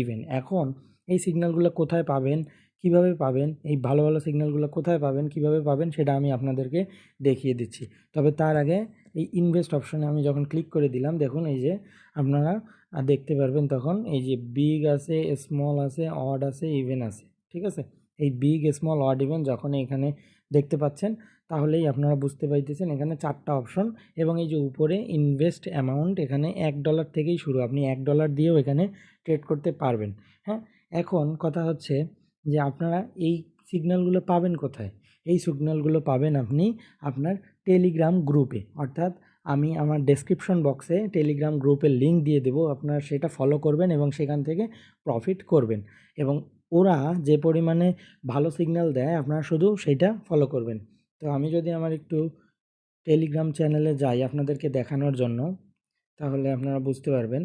Even. এখন এই সিগন্যালগুলো কোথায় পাবেন, কিভাবে পাবেন, এই ভালো ভালো সিগন্যালগুলো কোথায় পাবেন, কিভাবে পাবেন সেটা আমি আপনাদেরকে দেখিয়ে দিচ্ছি। তবে তার আগে এই ইনভেস্ট অপশনে আমি যখন ক্লিক করে দিলাম, দেখুন এই যে আপনারা দেখতে পারবেন তখন এই যে বিগ আছে, স্মল আছে, অড আছে, ইভেন আছে, ঠিক আছে। এই বিগ, স্মল, অড, ইভেন যখন এখানে দেখতে পাচ্ছেন তাহলেই আপনারা বুঝতে পারতেছেন এখানে 4টা অপশন। এবং এই যে উপরে ইনভেস্ট অ্যামাউন্ট, এখানে $1 থেকেই শুরু, আপনি $1 দিয়েও এখানে ট্রেড করতে পারবেন। হ্যাঁ, এখন কথা হচ্ছে যে আপনারা এই সিগন্যালগুলো পাবেন কোথায়? এই সিগন্যালগুলো পাবেন আপনি আপনার টেলিগ্রাম গ্রুপে, অর্থাৎ আমি আমার ডেসক্রিপশন বক্সে টেলিগ্রাম গ্রুপের লিঙ্ক দিয়ে দেবো, আপনারা সেটা ফলো করবেন এবং সেখান থেকে প্রফিট করবেন। এবং ওরা যে পরিমাণে ভালো সিগন্যাল দেয় আপনারা শুধু সেইটা ফলো করবেন। তো আমি যদি আমার একটু টেলিগ্রাম চ্যানেলে যাই আপনাদেরকে দেখানোর জন্য, তাহলে আপনারা বুঝতে পারবেন।